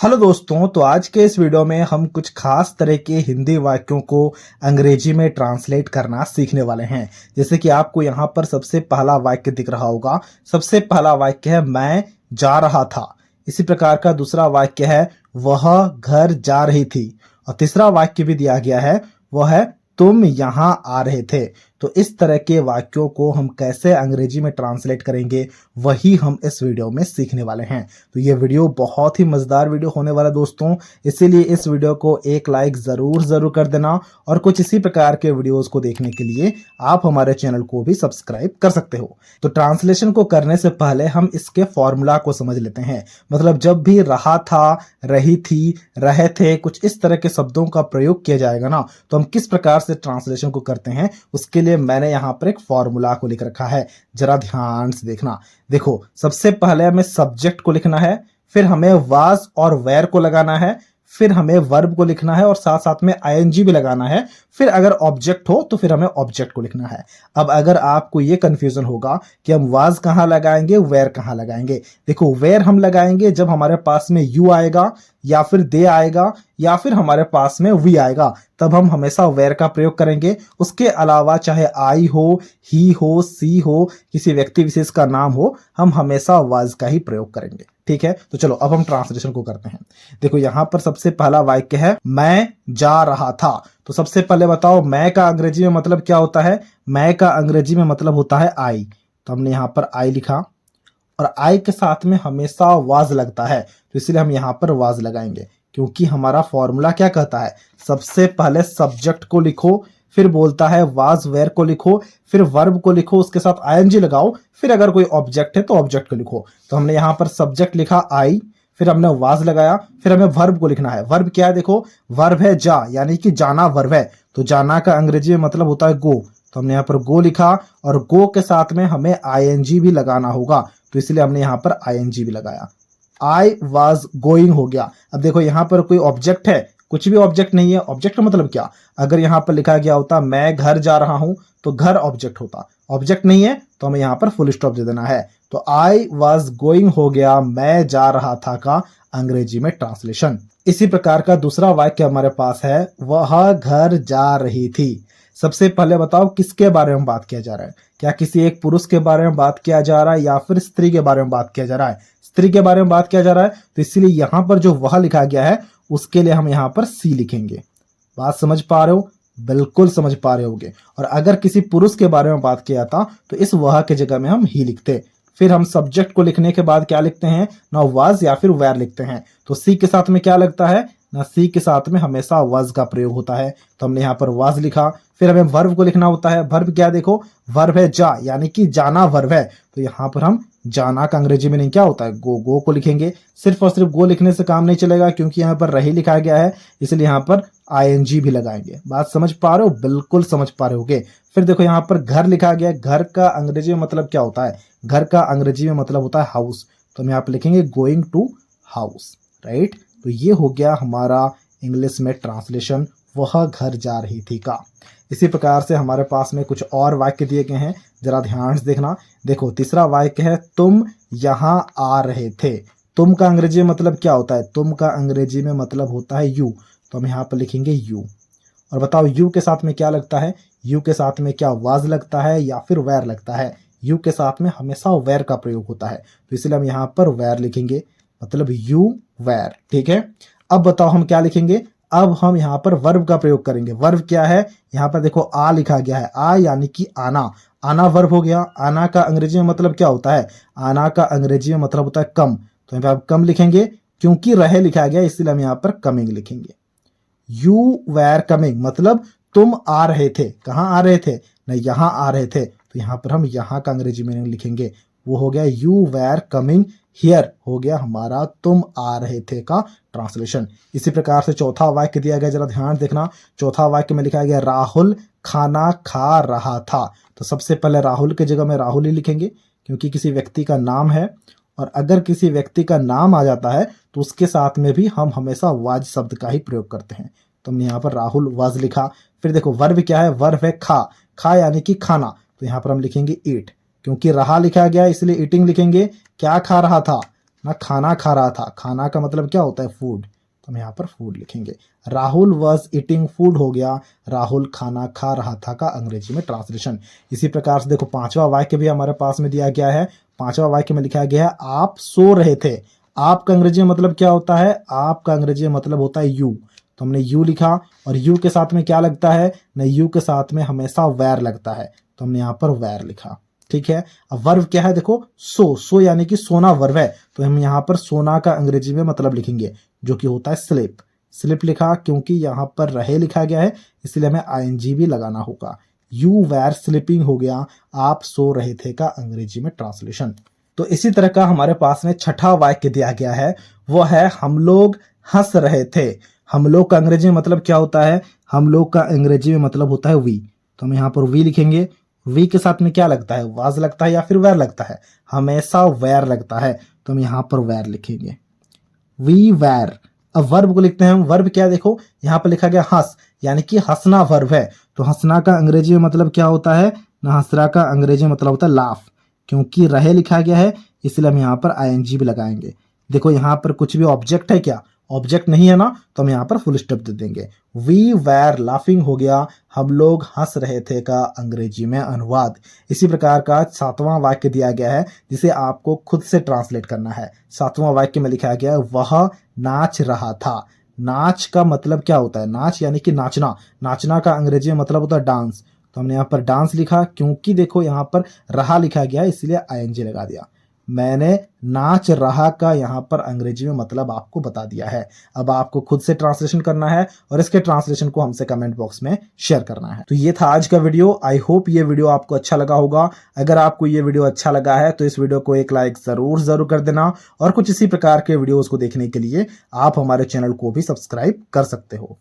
Hello दोस्तों, तो आज के इस वीडियो में हम कुछ खास तरह के हिंदी वाक्यों को अंग्रेजी में ट्रांसलेट करना सीखने वाले हैं। जैसे कि आपको यहाँ पर सबसे पहला वाक्य दिख रहा होगा। सबसे पहला वाक्य है मैं जा रहा था। इसी प्रकार का दूसरा वाक्य है वह घर जा रही थी। और तीसरा वाक्य भी दिया गया है, वह है तुम यहाँ आ रहे थे। तो इस तरह के वाक्यों को हम कैसे अंग्रेजी में ट्रांसलेट करेंगे, वही हम इस वीडियो में सीखने वाले हैं। तो ये वीडियो बहुत ही मजेदार वीडियो होने वाला है दोस्तों, इसीलिए इस वीडियो को एक लाइक जरूर कर देना। और कुछ इसी प्रकार के वीडियोस को देखने के लिए आप हमारे चैनल को भी सब्सक्राइब कर सकते हो। तो ट्रांसलेशन को करने से पहले हम इसके फॉर्मूला को समझ लेते हैं। मतलब जब भी रहा था, रही थी, रहे थे, कुछ इस तरह के शब्दों का प्रयोग किया जाएगा ना, तो हम किस प्रकार से ट्रांसलेशन को करते हैं, उसके लिए मैंने यहां पर एक फॉर्मूला को लिख रखा है। जरा ध्यान से देखना। देखो, सबसे पहले हमें सब्जेक्ट को लिखना है, फिर हमें वाज और वेयर को लगाना है, फिर हमें वर्ब को लिखना है और साथ साथ में आईएनजी भी लगाना है। फिर अगर ऑब्जेक्ट हो तो फिर हमें ऑब्जेक्ट को लिखना है। अब अगर आपको ये कंफ्यूजन होगा कि हम वाज कहां लगाएंगे, वेयर कहां लगाएंगे, देखो वेयर हम लगाएंगे जब हमारे पास में यू आएगा या फिर दे आएगा या फिर हमारे पास में वी आएगा, तब हम हमेशा वेयर का प्रयोग करेंगे। उसके अलावा चाहे आई हो, ही हो, सी हो, किसी व्यक्ति विशेष का नाम हो, हम हमेशा वाज का ही प्रयोग करेंगे। ठीक है, तो चलो अब हम ट्रांसलेशन को करते हैं। देखो यहां पर सबसे पहला वाक्य है मैं जा रहा था। तो सबसे पहले बताओ मैं का अंग्रेजी में मतलब क्या होता है। मैं का अंग्रेजी में मतलब होता है आई। तो हमने यहां पर आई लिखा और आई के साथ में हमेशा वाज लगता है, तो इसलिए हम यहां पर वाज लगाएंगे। क्योंकि हमारा फॉर्मूला क्या कहता है, सबसे पहले सब्जेक्ट को लिखो, फिर बोलता है वाज वेयर को लिखो, फिर वर्ब को लिखो, उसके साथ आईएनजी लगाओ, फिर अगर कोई ऑब्जेक्ट है तो ऑब्जेक्ट को लिखो। तो हमने यहां पर सब्जेक्ट लिखा आई, फिर हमने वाज लगाया, फिर हमें वर्ब को लिखना है। वर्ब क्या है, देखो वर्ब है जा, यानी कि जाना वर्ब है। तो जाना का अंग्रेजी में मतलब होता है गो। तो हमने यहाँ पर गो लिखा और गो के साथ में हमें आईएनजी भी लगाना होगा, तो इसलिए हमने यहाँ पर आईएनजी भी लगाया। आई वॉज गोइंग हो गया। अब देखो यहाँ पर कोई ऑब्जेक्ट है, कुछ भी ऑब्जेक्ट नहीं है। ऑब्जेक्ट मतलब क्या, अगर यहाँ पर लिखा गया होता मैं घर जा रहा हूं तो घर ऑब्जेक्ट होता। ऑब्जेक्ट नहीं है तो हमें यहाँ पर फुल स्टॉप दे देना है। तो आई वॉज गोइंग हो गया मैं जा रहा था का अंग्रेजी में ट्रांसलेशन। इसी प्रकार का दूसरा वाक्य हमारे पास है वह घर जा रही थी। सबसे पहले बताओ किसके बारे में बात किया जा रहा है। क्या किसी एक पुरुष के बारे में बात किया जा रहा है या फिर स्त्री के बारे में बात किया जा रहा है। स्त्री के बारे में बात किया जा रहा है, तो इसलिए यहां पर जो वह लिखा गया है उसके लिए हम यहां पर सी लिखेंगे। बात समझ पा रहे हो, बिल्कुल समझ पा रहे होगे। और अगर किसी पुरुष के बारे में बात किया था तो इस वह के जगह में हम ही लिखते। फिर हम सब्जेक्ट को लिखने के बाद क्या लिखते हैं, ना वाज या फिर वेयर लिखते हैं। तो सी के साथ में क्या लगता है, ना सी के साथ में हमेशा वाज का प्रयोग होता है। तो हमने यहाँ पर वाज लिखा, फिर हमें वर्ब को लिखना होता है। वर्ब क्या, देखो वर्ब है जा, यानी कि जाना वर्ब है। तो यहाँ पर हम जाना का अंग्रेजी में नहीं क्या होता है, गो। गो को लिखेंगे। सिर्फ और सिर्फ गो लिखने से काम नहीं चलेगा, क्योंकि यहाँ पर रही लिखा गया है, इसलिए यहाँ पर आईएनजी भी लगाएंगे। बात समझ पा रहे हो, बिल्कुल समझ पा रहे होगे। फिर देखो यहाँ पर घर लिखा गया है। घर का अंग्रेजी में मतलब क्या होता है, घर का अंग्रेजी में मतलब होता है हाउस। तो हम यहाँ पर लिखेंगे गोइंग टू हाउस, राइट। तो ये हो गया हमारा इंग्लिश में ट्रांसलेशन वह घर जा रही थी का। इसी प्रकार से हमारे पास में कुछ और वाक्य दिए गए हैं, जरा ध्यान से देखना। देखो तीसरा वाक्य है तुम यहाँ आ रहे थे। तुम का अंग्रेजी में मतलब क्या होता है, तुम का अंग्रेजी में मतलब होता है यू। तो हम यहाँ पर लिखेंगे यू। और बताओ यू के साथ में क्या लगता है, यू के साथ में क्या वाज लगता है या फिर वेयर लगता है। यू के साथ में हमेशा वेयर का प्रयोग होता है, तो इसलिए हम यहाँ पर वेयर लिखेंगे, मतलब यू वेयर। ठीक है, अब बताओ हम क्या लिखेंगे। अब हम यहाँ पर वर्ब का प्रयोग करेंगे। वर्ब क्या है, यहाँ पर देखो आ लिखा गया है। आ यानी कि आना। आना वर्ब हो गया। आना का अंग्रेजी में मतलब क्या होता है, आना का अंग्रेजी में मतलब होता है कम। तो यहाँ पर कम लिखेंगे, क्योंकि रहे लिखा गया इसलिए हम यहाँ पर कमिंग लिखेंगे। यू वेर कमिंग मतलब तुम आ रहे थे। कहाँ आ रहे थे, नहीं यहाँ आ रहे थे। तो यहाँ पर हम यहाँ का अंग्रेजी मीनिंग लिखेंगे, वो हो गया यू वेर कमिंग हियर, हो गया हमारा तुम आ रहे थे का ट्रांसलेशन। इसी प्रकार से चौथा वाक्य दिया गया, जरा ध्यान देखना। चौथा वाक्य में लिखा गया राहुल खाना खा रहा था। तो सबसे पहले राहुल की जगह में राहुल ही लिखेंगे, क्योंकि किसी व्यक्ति का नाम है। और अगर किसी व्यक्ति का नाम आ जाता है तो उसके साथ में भी हम हमेशा वाज शब्द का ही प्रयोग करते हैं। तो हमने यहाँ पर राहुल वाज लिखा। फिर देखो वर्ब क्या है, वर्ब है खा। खा यानी कि खाना। तो यहाँ पर हम लिखेंगे ईट, क्योंकि रहा लिखा गया इसलिए ईटिंग लिखेंगे। क्या खा रहा था, ना खाना खा रहा था, खाना का मतलब क्या होता है फूड, तो हम यहाँ पर फूड लिखेंगे। राहुल वॉज ईटिंग फूड हो गया राहुल खाना खा रहा था का अंग्रेजी में ट्रांसलेशन। इसी प्रकार से देखो पांचवा वाक्य भी हमारे पास में दिया गया है। पांचवा वाक्य में लिखा गया है आप सो रहे थे। आप का अंग्रेजी में मतलब क्या होता है, आप का अंग्रेजी में मतलब होता है यू, तो हमने यू लिखा और यू के साथ में क्या लगता है न, यू के साथ में हमेशा वेर लगता है, तो हमने यहाँ पर वेर लिखा। ठीक है, अब वर्ब क्या है देखो, सो यानी कि सोना वर्ब है, तो हम यहाँ पर सोना का अंग्रेजी में मतलब लिखेंगे जो कि होता है स्लिप। स्लिप लिखा क्योंकि यहाँ पर रहे लिखा गया है इसलिए हमें आईएनजी भी लगाना होगा। यू वेर स्लीपिंग हो गया आप सो रहे थे का अंग्रेजी में ट्रांसलेशन। तो इसी तरह का हमारे पास में छठा वाक्य दिया गया है, वो है हम लोग हंस रहे थे। हम लोग का अंग्रेजी में मतलब क्या होता है, हम लोग का अंग्रेजी में मतलब होता है वी, तो हम यहाँ पर वी लिखेंगे। वी के साथ में क्या लगता है, वाज लगता है या फिर वेर लगता है, हमेशा वेर लगता है, तो हम यहाँ पर वेर लिखेंगे, वी वेर। अब वर्ब को लिखते हैं हम, वर्ब क्या देखो यहाँ पर लिखा गया हंस, यानी कि हंसना वर्ब है, तो हंसना का अंग्रेजी में मतलब क्या होता है ना, हंसना का अंग्रेजी में मतलब होता है लाफ, क्योंकि रहे लिखा गया है इसलिए हम यहाँ पर आईएनजी भी लगाएंगे। देखो यहाँ पर कुछ भी ऑब्जेक्ट है क्या, ऑब्जेक्ट नहीं है ना, तो हम यहाँ पर फुल स्टॉप दे देंगे। वी वेर लाफिंग हो गया हम लोग हंस रहे थे का अंग्रेजी में अनुवाद। इसी प्रकार का सातवां वाक्य दिया गया है जिसे आपको खुद से ट्रांसलेट करना है। सातवां वाक्य में लिखा गया है वह नाच रहा था। नाच का मतलब क्या होता है, नाच यानी कि नाचना, नाचना का अंग्रेजी में मतलब होता है डांस, तो हमने यहाँ पर डांस लिखा क्योंकि देखो यहाँ पर रहा लिखा गया इसलिए आईएनजी लगा दिया। मैंने नाच रहा का यहाँ पर अंग्रेजी में मतलब आपको बता दिया है। अब आपको खुद से ट्रांसलेशन करना है और इसके ट्रांसलेशन को हमसे कमेंट बॉक्स में शेयर करना है। तो ये था आज का वीडियो। आई होप ये वीडियो आपको अच्छा लगा होगा। अगर आपको ये वीडियो अच्छा लगा है तो इस वीडियो को एक लाइक जरूर कर देना और कुछ इसी प्रकार के वीडियोस को देखने के लिए आप हमारे चैनल को भी सब्सक्राइब कर सकते हो।